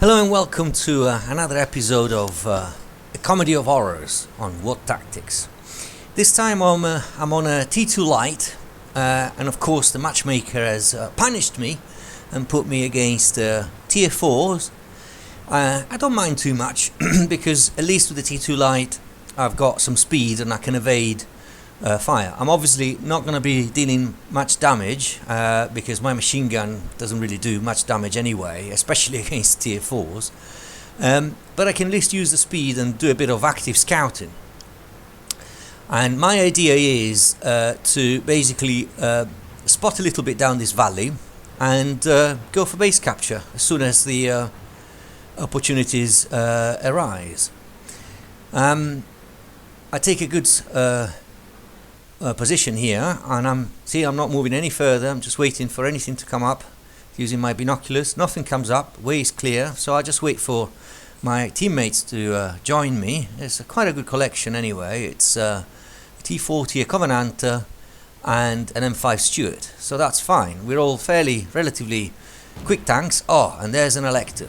Hello and welcome to another episode of a comedy of horrors on WOT Tactics. This time I'm on a T2 Lite, and of course the matchmaker has punished me and put me against tier 4s. I don't mind too much because at least with the T2 Lite I've got some speed and I can evade fire. I'm obviously not going to be dealing much damage because my machine gun doesn't really do much damage anyway, especially against tier 4s. But I can at least use the speed and do a bit of active scouting. And my idea is to basically spot a little bit down this valley and go for base capture as soon as the opportunities arise. I take a good position here, and I'm not moving any further. I'm just waiting for anything to come up using my binoculars. Nothing comes up, way is clear, so I just wait for my teammates to join me. It's quite a good collection anyway. It's a T40, a Covenanter and an M5 Stuart, so that's fine. We're all relatively quick tanks. Oh, and there's an Elector.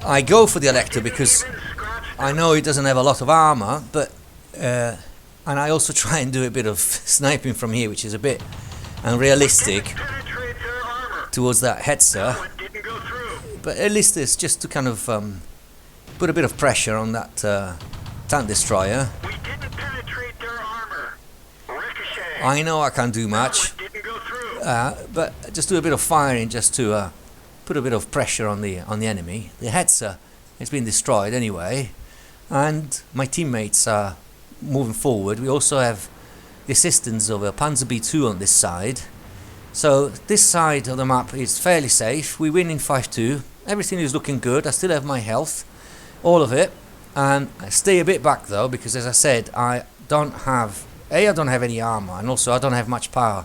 I go for the Elector because I know it doesn't have a lot of armor, but and I also try and do a bit of sniping from here, which is a bit unrealistic towards that Hetzer. But at least it's just to kind of put a bit of pressure on that tank destroyer. I know I can't do much, but just do a bit of firing just to put a bit of pressure on the enemy. The Hetzer has been destroyed anyway, and my teammates are moving forward. We also have the assistance of a Panzer B2 on this side, so this side of the map is fairly safe. We win in 5-2. Everything is looking good. I still have my health, all of it, and I stay a bit back though because, as I said, I don't have any armor, and also I don't have much firepower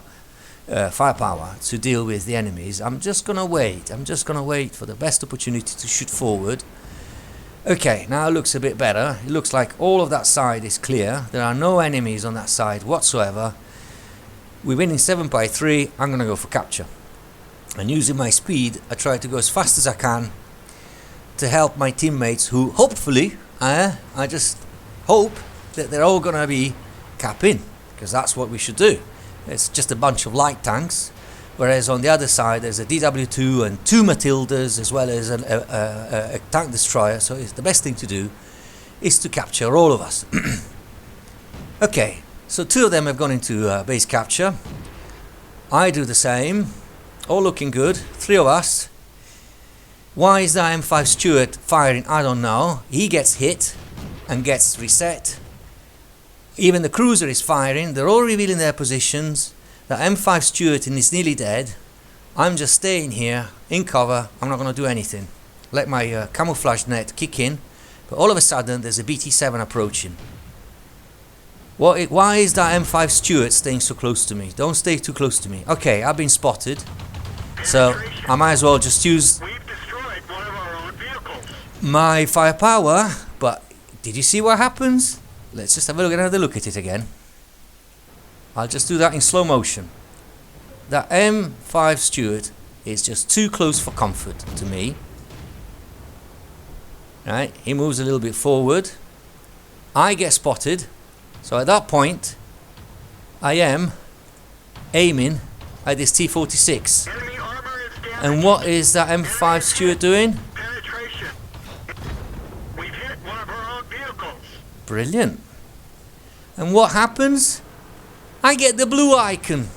to deal with the enemies. I'm just gonna wait for the best opportunity to shoot forward. Okay, now it looks a bit better. It looks like all of that side is clear. There are no enemies on that side whatsoever. We win in 7-3. I'm gonna go for capture, and using my speed I try to go as fast as I can to help my teammates, who hopefully I just hope that they're all gonna be capping, because that's what we should do. It's just a bunch of light tanks, whereas on the other side there's a DW2 and 2 Matildas as well as a tank destroyer. So the best thing to do is to capture all of us. Okay, so 2 of them have gone into base capture. I do the same. All looking good. 3 of us. Why is that M5 Stuart firing? I don't know. He gets hit and gets reset. Even the cruiser is firing. They're all revealing their positions. The M5 Stuart is nearly dead. I'm just staying here in cover. I'm not going to do anything. Let my camouflage net kick in. But all of a sudden there's a BT7 approaching. Why is that M5 Stuart staying so close to me? Don't stay too close to me. Okay, I've been spotted, so I might as well just use my firepower. But did you see what happens? Let's just have another look at it again. I'll just do that in slow motion. That M5 Stuart is just too close for comfort to me. Right, he moves a little bit forward. I get spotted. So at that point, I am aiming at this T46. And what is that M5 Stuart doing? We've hit one of our own vehicles. Brilliant. And what happens? I get the blue icon.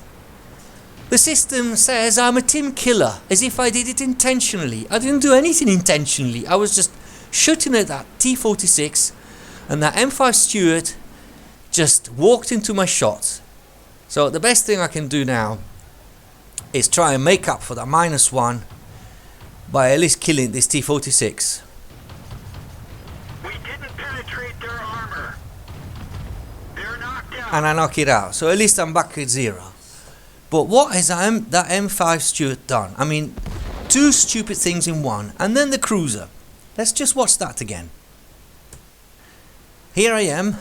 The system says I'm a team killer, as if I did it intentionally. I didn't do anything intentionally. I was just shooting at that T46, and that M5 Stuart just walked into my shot. So the best thing I can do now is try and make up for that -1 by at least killing this T46. We didn't penetrate their armor. They're knocked out. And I knock it out. So at least I'm back at 0. But what has that M5 Stuart done? I mean, 2 stupid things in one. And then the cruiser. Let's just watch that again. Here I am,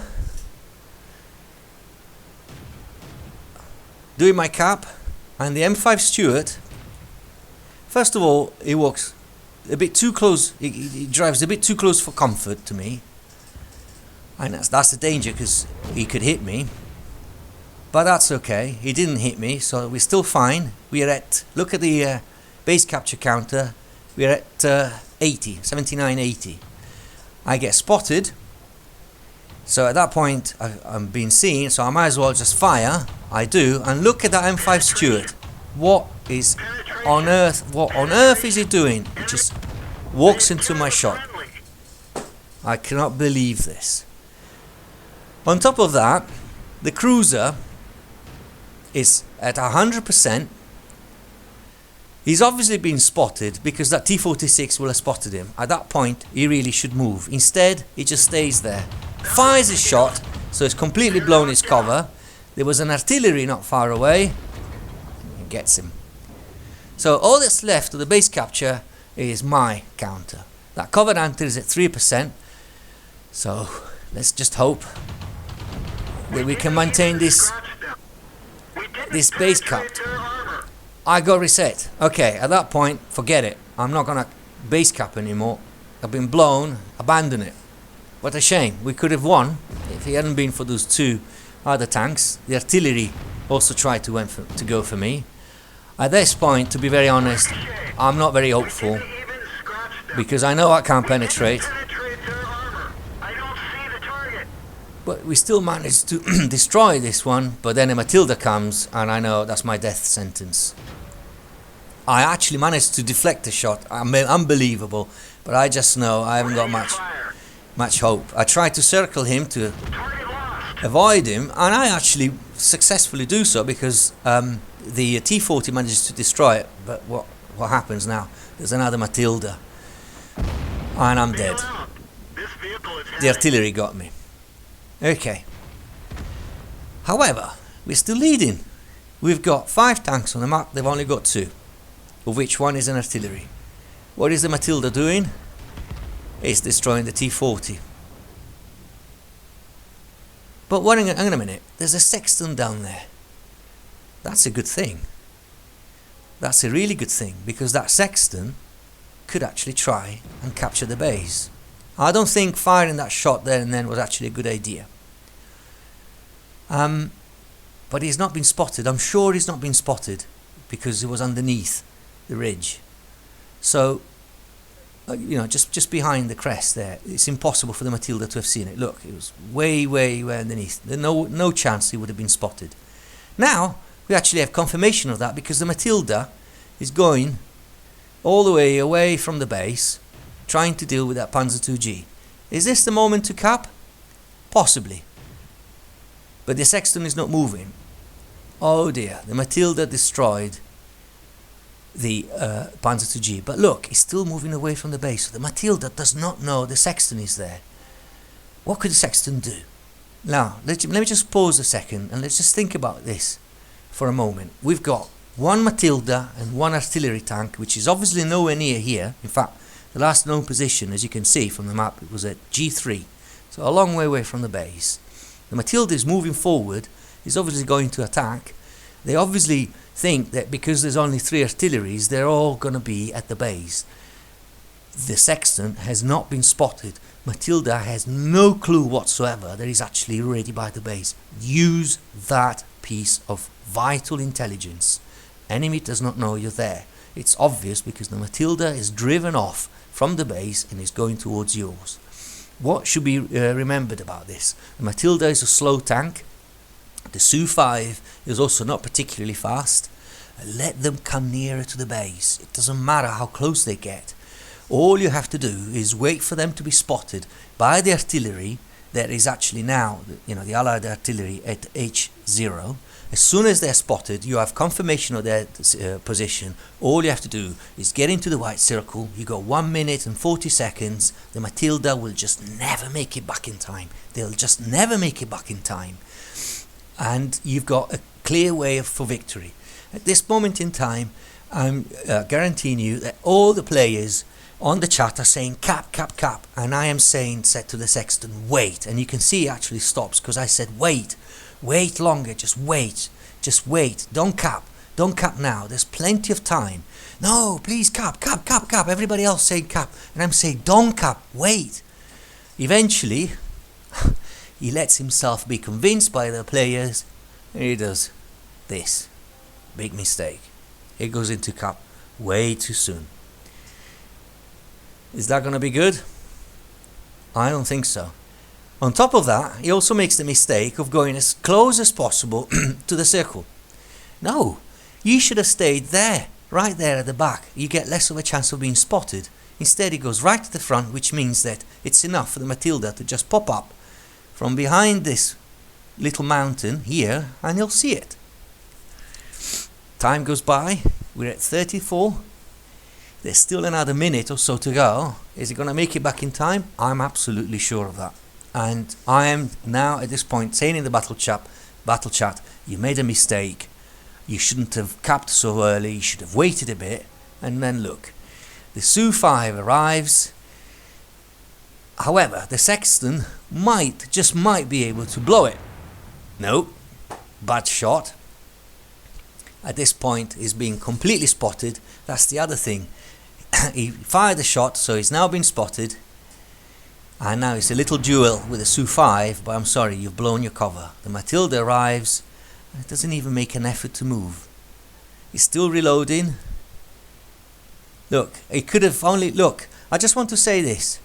doing my cap, and the M5 Stuart, first of all, he walks a bit too close. He drives a bit too close for comfort to me, and that's the danger, because he could hit me. But that's okay. He didn't hit me, so we're still fine. We're at, look at the base capture counter. We're at 80, 79, 80. I get spotted. So at that point, I'm being seen, so I might as well just fire. I do, and look at that M5 Stuart. What on earth is he doing? He just walks into my shot. I cannot believe this. On top of that, the cruiser is at 100%. He's obviously been spotted, because that T-46 will have spotted him. At that point, he really should move. Instead, he just stays there. Fires his shot, so it's completely blown his cover. There was an artillery not far away. It gets him. So all that's left of the base capture is my counter. That covered anti is at 3%. So let's just hope that we can maintain this base cap. I got reset. Okay, at that point, forget it. I'm not gonna base cap anymore. I've been blown. Abandon it. What a shame. We could have won if it hadn't been for those two other tanks. The artillery also tried to go for me. At this point, to be very honest, I'm not very hopeful, because I know I can't penetrate. But we still managed to destroy this one. But then a Matilda comes, and I know that's my death sentence. I actually managed to deflect the shot. Unbelievable. But I just know I haven't got much hope. I tried to circle him to avoid him, and I actually successfully do so, because the T-40 manages to destroy it. But what happens now? There's another Matilda, and I'm dead. The artillery got me. Okay. However, we're still leading. We've got 5 tanks on the map. They've only got 2, of which one is an artillery. What is the Matilda doing? It's destroying the T-40. But hang on a minute. There's a sexton down there. That's a good thing. That's a really good thing, because that sexton could actually try and capture the base. I don't think firing that shot there and then was actually a good idea. But he's not been spotted. I'm sure he's not been spotted, because he was underneath the ridge. So, just behind the crest there, it's impossible for the Matilda to have seen it. Look, it was way underneath. There's no chance he would have been spotted. Now, we actually have confirmation of that, because the Matilda is going all the way away from the base, trying to deal with that Panzer IIG. Is this the moment to cap? Possibly. But the sexton is not moving. Oh dear, the Matilda destroyed the Panzer IIG. But look, it's still moving away from the base. So the Matilda does not know the sexton is there. What could the sexton do? Now, let me just pause a second, and let's just think about this for a moment. We've got one Matilda and one artillery tank, which is obviously nowhere near here. In fact, the last known position, as you can see from the map, it was at G3, so a long way away from the base. The Matilda is moving forward, is obviously going to attack. They obviously think that because there's only 3 artilleries, they're all going to be at the base. The sexton has not been spotted. Matilda has no clue whatsoever that he's actually already by the base. Use that piece of vital intelligence. Enemy does not know you're there. It's obvious, because the Matilda is driven off from the base and is going towards yours. What should be remembered about this? The Matilda is a slow tank. The Su-5 is also not particularly fast. Let them come nearer to the base. It doesn't matter how close they get. All you have to do is wait for them to be spotted by the artillery that is actually now, the Allied artillery at H0. As soon as they're spotted, you have confirmation of their position. All you have to do is get into the white circle. You got 1 minute and 40 seconds. The Matilda will just never make it back in time. They'll just never make it back in time. And you've got a clear way for victory. At this moment in time, I'm guaranteeing you that all the players on the chat are saying cap, cap, cap. And I am saying, said to the sexton, wait. And you can see it actually stops, because I said wait. Wait longer, just wait, don't cap. Don't cap now. There's plenty of time. No, please cap, cap, cap, cap. Everybody else saying cap. And I'm saying, don't cap. Wait. Eventually, he lets himself be convinced by the players. And he does this. Big mistake. It goes into cap way too soon. Is that going to be good? I don't think so. On top of that, he also makes the mistake of going as close as possible to the circle. No, you should have stayed there, right there at the back. You get less of a chance of being spotted. Instead, he goes right to the front, which means that it's enough for the Matilda to just pop up from behind this little mountain here, and you'll see it. Time goes by. We're at 34. There's still another minute or so to go. Is he going to make it back in time? I'm absolutely sure of that. And I am now at this point saying in the battle chat, you made a mistake. You shouldn't have capped so early. You should have waited a bit. And then look, the Su-5 arrives. However, the Sexton might be able to blow it. No, bad shot. At this point, he's being completely spotted. That's the other thing. He fired the shot, so he's now been spotted. And now it's a little duel with the Su-5, but I'm sorry, you've blown your cover. The Matilda arrives, and it doesn't even make an effort to move. He's still reloading. Look, it could have only... Look, I just want to say this.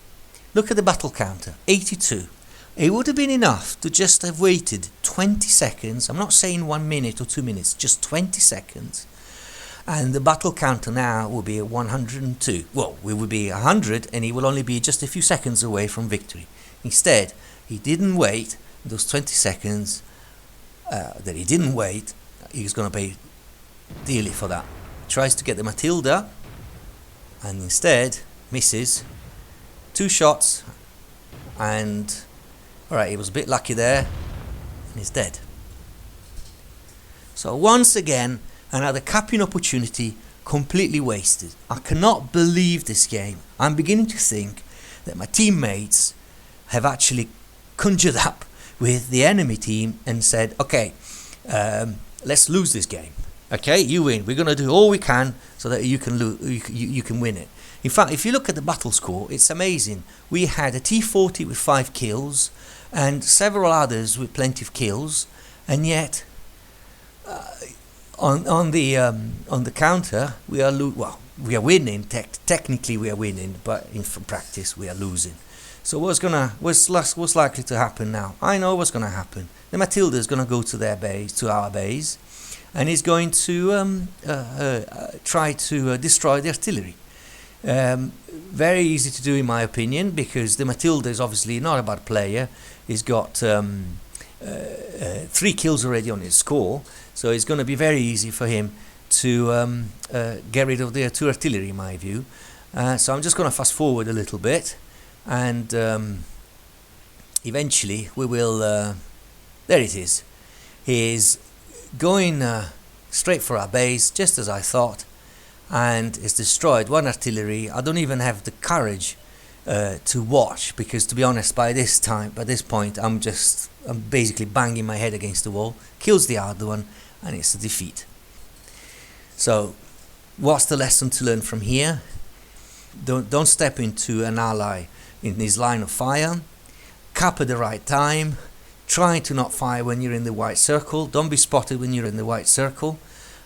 Look at the battle counter, 82. It would have been enough to just have waited 20 seconds. I'm not saying 1 minute or 2 minutes, just 20 seconds. And the battle counter now will be at 102. Well, we will be 100, and he will only be just a few seconds away from victory. Instead, he didn't wait those 20 seconds that he didn't wait. He's going to pay dearly for that. Tries to get the Matilda, and instead misses. 2 shots, and alright, he was a bit lucky there, and he's dead. So once again, another capping opportunity completely wasted. I cannot believe this game. I'm beginning to think that my teammates have actually conjured up with the enemy team and said, okay, let's lose this game. Okay, you win. We're going to do all we can so that you can win it. In fact, if you look at the battle score, it's amazing. We had a T-40 with 5 kills and several others with plenty of kills, and yet on the counter we are we are winning. Technically we are winning, but in practice we are losing. So what's likely to happen now? I know what's going to happen. The Matilda is going to go to their base, to our base, and is going to try to destroy the artillery. Very easy to do in my opinion, because the Matilda is obviously not a bad player. He's got 3 kills already on his score, so it's going to be very easy for him to get rid of the 2 artillery in my view. So I'm just going to fast forward a little bit, and eventually we will there it is. He's going straight for our base, just as I thought, and it's destroyed 1 artillery. I don't even have the courage to watch, because to be honest, by this point I'm basically banging my head against the wall. Kills the other one, and it's a defeat. So what's the lesson to learn from here? Don't step into an ally in his line of fire. Cap at the right time. Try to not fire when you're in the white circle. Don't be spotted when you're in the white circle,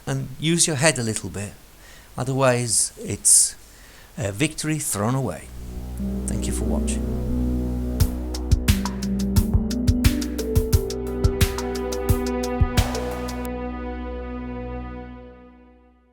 and use your head a little bit. Otherwise, it's a victory thrown away. Thank you for watching.